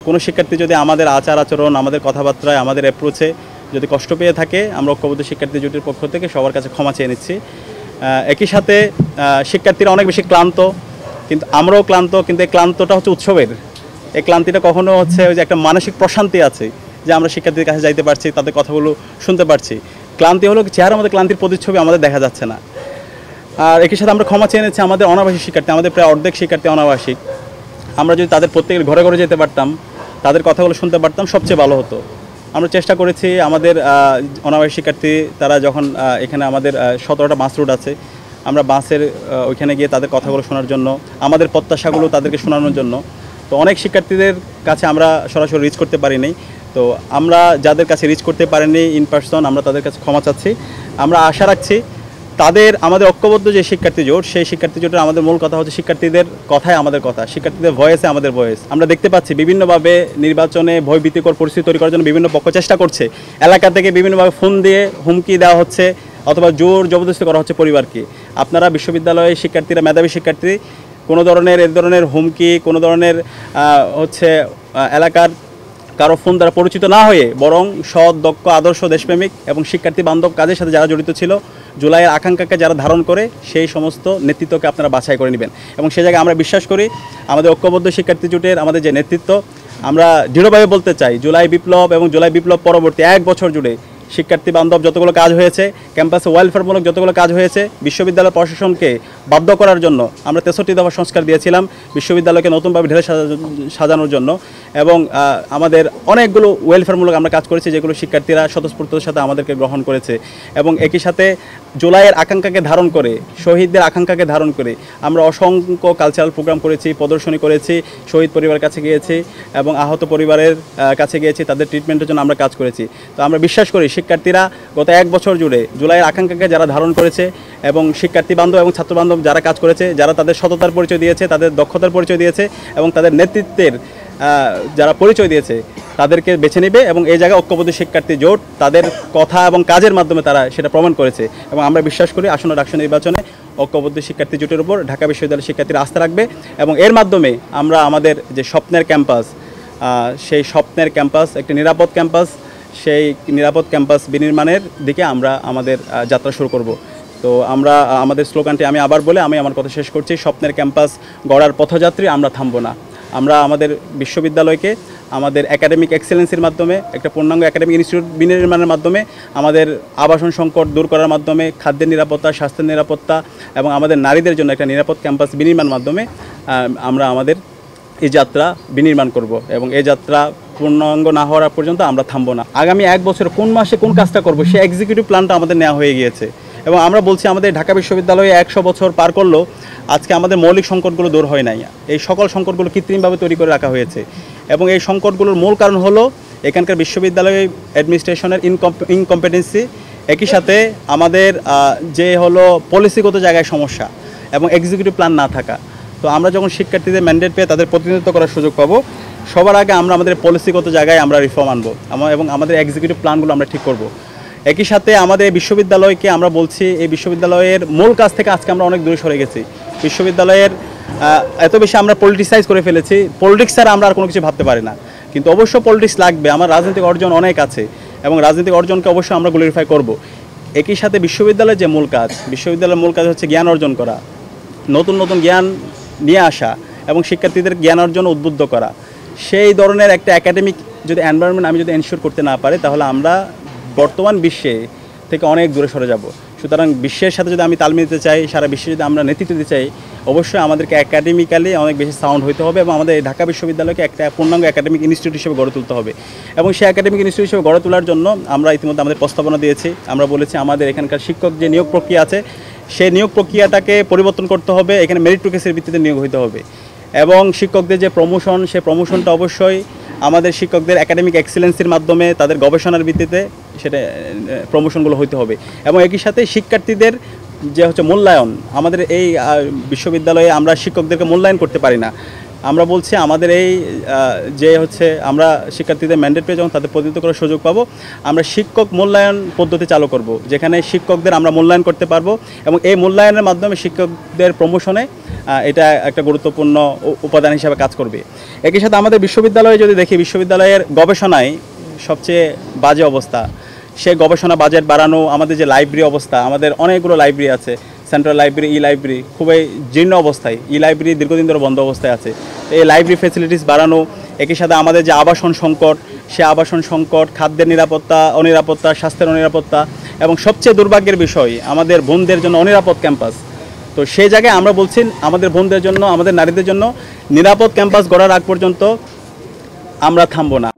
কোনো শিক্ষার্থী যদি আমাদের আচার আচরণ, আমাদের কথাবার্তায়, আমাদের অ্যাপ্রোচে যদি কষ্ট পেয়ে থাকে, আমরা ঐক্যবদ্ধ শিক্ষার্থী জোটের পক্ষ থেকে সবার কাছে ক্ষমা চেয়ে নিচ্ছি। একই সাথে শিক্ষার্থীরা অনেক বেশি ক্লান্ত, কিন্তু আমরাও ক্লান্ত, কিন্তু এই ক্লান্তটা হচ্ছে উৎসবের। এই ক্লান্তিটা কখনো হচ্ছে ওই যে একটা মানসিক প্রশান্তি আছে যে আমরা শিক্ষার্থীদের কাছে যাইতে পারছি, তাদের কথাগুলো শুনতে পারছি। ক্লান্তি হলো চেহারার মধ্যে ক্লান্তির প্রতিচ্ছবি আমাদের দেখা যাচ্ছে না। আর একই সাথে আমরা ক্ষমা চেয়ে নিচ্ছি আমাদের অনাবাসিক শিক্ষার্থী, আমাদের প্রায় অর্ধেক শিক্ষার্থী অনাবাসিক। আমরা যদি তাদের প্রত্যেকের ঘরে ঘরে যেতে পারতাম, তাদের কথাগুলো শুনতে পারতাম, সবচেয়ে ভালো হতো। আমরা চেষ্টা করেছি আমাদের অনাবাসিক শিক্ষার্থী তারা যখন এখানে আমাদের 17টা বাস রুট আছে, আমরা বাসের ওইখানে গিয়ে তাদের কথাগুলো শোনার জন্য, আমাদের প্রত্যাশাগুলো তাদেরকে শোনানোর জন্য। তো অনেক শিক্ষার্থীদের কাছে আমরা সরাসরি রিচ করতে পারিনি। তো আমরা যাদের কাছে রিচ করতে পারিনি ইন পার্সন, আমরা তাদের কাছে ক্ষমা চাচ্ছি। আমরা আশা রাখছি আমাদের ঐক্যবদ্ধ যে শিক্ষার্থী জোট, সেই শিক্ষার্থী জোটের আমাদের মূল কথা হচ্ছে শিক্ষার্থীদের কথায় আমাদের কথা, শিক্ষার্থীদের ভয়েসে আমাদের ভয়েস। আমরা দেখতে পাচ্ছি বিভিন্নভাবে নির্বাচনে ভয়ভীতিকর পরিস্থিতি তৈরি করার জন্য বিভিন্ন পক্ষ চেষ্টা করছে। এলাকা থেকে বিভিন্নভাবে ফোন দিয়ে হুমকি দেওয়া হচ্ছে অথবা জোর জবরদস্তি করা হচ্ছে পরিবারকে। আপনারা বিশ্ববিদ্যালয়ের শিক্ষার্থীরা, মেধাবী শিক্ষার্থী, কোনো ধরনের হুমকি, কোনো ধরনের হচ্ছে এলাকার কারো ফোন দ্বারা পরিচিত না হয়ে বরং সৎ, দক্ষ, আদর্শ, দেশপ্রেমিক এবং শিক্ষার্থী বান্ধব কাজের সাথে যারা জড়িত ছিল, জুলাইয়ের আকাঙ্ক্ষাকে যারা ধারণ করে, সেই সমস্ত নেতৃত্বকে আপনারা বাছাই করে নেবেন। এবং সেই জায়গায় আমরা বিশ্বাস করি আমাদের ঐক্যবদ্ধ শিক্ষার্থী জোটের আমাদের যে নেতৃত্ব, আমরা দৃঢ়ভাবে বলতে চাই জুলাই বিপ্লব এবং জুলাই বিপ্লব পরবর্তী 1 বছর জুড়ে শিক্ষার্থী বান্ধব যতগুলো কাজ হয়েছে, ক্যাম্পাসে ওয়েলফেয়ারমূলক যতগুলো কাজ হয়েছে, বিশ্ববিদ্যালয় প্রশাসনকে বাধ্য করার জন্য আমরা 63 দফা সংস্কার দিয়েছিলাম বিশ্ববিদ্যালয়কে নতুনভাবে ঢেলে সাজানোর জন্য। এবং আমাদের অনেকগুলো ওয়েলফেয়ারমূলক আমরা কাজ করেছি যেগুলো শিক্ষার্থীরা স্বতঃস্ফূর্ততার সাথে আমাদেরকে গ্রহণ করেছে। এবং একই সাথে জুলাইয়ের আকাঙ্ক্ষাকে ধারণ করে, শহীদদের আকাঙ্ক্ষাকে ধারণ করে আমরা অসংখ্য কালচারাল প্রোগ্রাম করেছি, প্রদর্শনী করেছি, শহীদ পরিবারের কাছে গিয়েছি এবং আহত পরিবারের কাছে গিয়েছি, তাদের ট্রিটমেন্টের জন্য আমরা কাজ করেছি। তো আমরা বিশ্বাস করি শিক্ষার্থীরা গত 1 বছর জুড়ে জুলাইয়ের আকাঙ্ক্ষাকে যারা ধারণ করেছে এবং শিক্ষার্থী বান্ধব এবং ছাত্র বান্ধব যারা কাজ করেছে, যারা তাদের সততার পরিচয় দিয়েছে, তাদের দক্ষতার পরিচয় দিয়েছে এবং তাদের নেতৃত্বের যারা পরিচয় দিয়েছে, তাদেরকে বেছে নেবে। এবং এই জায়গায় ঐক্যবদ্ধ শিক্ষার্থী জোট তাদের কথা এবং কাজের মাধ্যমে তারা সেটা প্রমাণ করেছে। এবং আমরা বিশ্বাস করি আসন্ন ডাকসু নির্বাচনে ঐক্যবদ্ধ শিক্ষার্থী জোটের উপর ঢাকা বিশ্ববিদ্যালয়ের শিক্ষার্থীরা আস্থা রাখবে এবং এর মাধ্যমে আমরা আমাদের যে স্বপ্নের ক্যাম্পাস, সেই স্বপ্নের ক্যাম্পাস, একটি নিরাপদ ক্যাম্পাস, সেই নিরাপদ ক্যাম্পাস বিনির্মাণের দিকে আমরা আমাদের যাত্রা শুরু করব। তো আমরা আমাদের স্লোগানটি আমি আবার বলে আমি আমার কথা শেষ করছি, স্বপ্নের ক্যাম্পাস গড়ার পথযাত্রী, আমরা থামব না। আমরা আমাদের বিশ্ববিদ্যালয়কে আমাদের একাডেমিক এক্সেলেন্সির মাধ্যমে, একটা পূর্ণাঙ্গ একাডেমিক ইনস্টিটিউট বিনির্মাণের মাধ্যমে, আমাদের আবাসন সংকট দূর করার মাধ্যমে, খাদ্যের নিরাপত্তা, স্বাস্থ্যের নিরাপত্তা এবং আমাদের নারীদের জন্য একটা নিরাপদ ক্যাম্পাস বিনির্মাণের মাধ্যমে আমরা আমাদের এই যাত্রা বিনির্মাণ করব। এবং এই যাত্রা পূর্ণাঙ্গ না হওয়ার পর্যন্ত আমরা থামব না। আগামী 1 বছর কোন মাসে কোন কাজটা করব, সেই এক্সিকিউটিভ প্ল্যানটা আমাদের নেওয়া হয়ে গিয়েছে। এবং আমরা বলছি আমাদের ঢাকা বিশ্ববিদ্যালয়ে 100 বছর পার করলেও আজকে আমাদের মৌলিক সংকটগুলো দূর হয় নাই। এই সকল সংকটগুলো কৃত্রিমভাবে তৈরি করে রাখা হয়েছে। এবং এই সংকটগুলোর মূল কারণ হলো এখানকার বিশ্ববিদ্যালয় অ্যাডমিনিস্ট্রেশনের ইনকম্পিটেন্সি, একই সাথে আমাদের যে হলো পলিসিগত জায়গায় সমস্যা এবং এক্সিকিউটিভ প্ল্যান না থাকা। তো আমরা যখন শিক্ষার্থীদের ম্যান্ডেট পেয়ে তাদের প্রতিনিধিত্ব করার সুযোগ পাবো, সবার আগে আমরা আমাদের পলিসিগত জায়গায় আমরা রিফর্ম আনবো এবং আমাদের এক্সিকিউটিভ প্ল্যানগুলো আমরা ঠিক করব। একই সাথে আমাদের বিশ্ববিদ্যালয়কে আমরা বলছি এই বিশ্ববিদ্যালয়ের মূল কাজ থেকে আজকে আমরা অনেক দূরে সরে গেছি। বিশ্ববিদ্যালয়ের এত বেশি আমরা পলিটিসাইজ করে ফেলেছি, পলিটিক্স ছাড়া আমরা আর কোনো কিছু ভাবতে পারি না। কিন্তু অবশ্য পলিটিক্স লাগবে, আমার রাজনৈতিক অর্জন অনেক আছে এবং রাজনৈতিক অর্জনকে অবশ্যই আমরা গ্লোরিফাই করব। একই সাথে বিশ্ববিদ্যালয়ের যে মূল কাজ, বিশ্ববিদ্যালয়ের মূল কাজ হচ্ছে জ্ঞান অর্জন করা, নতুন নতুন জ্ঞান নিয়ে আসা এবং শিক্ষার্থীদের জ্ঞান অর্জন উদ্বুদ্ধ করা। সেই ধরনের একটা একাডেমিক যদি এনভায়রনমেন্ট আমি যদি এনশিওর করতে না পারি, তাহলে আমরা বর্তমান বিশ্বে থেকে অনেক দূরে সরে যাব। সুতরাং বিশ্বের সাথে যদি আমি তাল মিলাতে চাই, সারা বিশ্বে যদি আমরা নেতৃত্ব দিতে চাই, অবশ্যই আমাদেরকে একাডেমিক্যালি অনেক বেশি সাউন্ড হতে হবে এবং আমাদের ঢাকা বিশ্ববিদ্যালয়কে একটা পূর্ণাঙ্গ একাডেমিক ইনস্টিটিউট হিসেবে গড়ে তুলতে হবে। এবং সেই একাডেমিক ইনস্টিটিউট হিসেবে গড়ে তোলার জন্য আমরা ইতিমধ্যে আমাদের প্রস্তাবনা দিয়েছি। আমরা বলেছি আমাদের এখানকার শিক্ষক যে নিয়োগ প্রক্রিয়া আছে, সেই নিয়োগ প্রক্রিয়াটাকে পরিবর্তন করতে হবে, এখানে মেরিটোরিয়াসের ভিত্তিতে নিয়োগ হতে হবে। এবং শিক্ষকদের যে প্রমোশন, সেই প্রমোশনটা অবশ্যই আমাদের শিক্ষকদের একাডেমিক এক্সেলেন্সির মাধ্যমে, তাদের গবেষণার ভিত্তিতে সেটা প্রমোশনগুলো হতে হবে। এবং একই সাথে শিক্ষার্থীদের যে হচ্ছে মূল্যায়ন, আমাদের এই বিশ্ববিদ্যালয়ে আমরা শিক্ষকদেরকে মূল্যায়ন করতে পারি না। আমরা বলছি আমাদের এই যে হচ্ছে আমরা শিক্ষার্থীদের ম্যান্ডেট পেয়ে যখন তাদের প্রতিনিধিত্ব করার সুযোগ পাবো, আমরা শিক্ষক মূল্যায়ন পদ্ধতি চালু করব, যেখানে শিক্ষকদের আমরা মূল্যায়ন করতে পারবো এবং এই মূল্যায়নের মাধ্যমে শিক্ষকদের প্রমোশনে এটা একটা গুরুত্বপূর্ণ উপাদান হিসেবে কাজ করবে। একই সাথে আমাদের বিশ্ববিদ্যালয়ে যদি দেখি, বিশ্ববিদ্যালয়ের গবেষণায় সবচেয়ে বাজে অবস্থা। সেই গবেষণা বাজেট বাড়ানো, আমাদের যে লাইব্রেরি অবস্থা, আমাদের অনেকগুলো লাইব্রেরি আছে, সেন্ট্রাল লাইব্রেরি, ই লাইব্রেরি খুবই জীর্ণ অবস্থায়, ই লাইব্রেরি দীর্ঘদিন ধরে বন্ধ অবস্থায় আছে। এই লাইব্রেরি ফ্যাসিলিটিস বাড়ানো, একই সাথে আমাদের যে আবাসন সংকট, সে আবাসন সংকট, খাদ্যের নিরাপত্তা, অনিরাপত্তা, স্বাস্থ্যের অনিরাপত্তা এবং সবচেয়ে দুর্ভাগ্যের বিষয় আমাদের বোনদের জন্য অনিরাপদ ক্যাম্পাস। তো সেই জায়গায় আমরা বলছি আমাদের বোনদের জন্য, আমাদের নারীদের জন্য নিরাপদ ক্যাম্পাস গড়ার আগ পর্যন্ত আমরা থামবো না।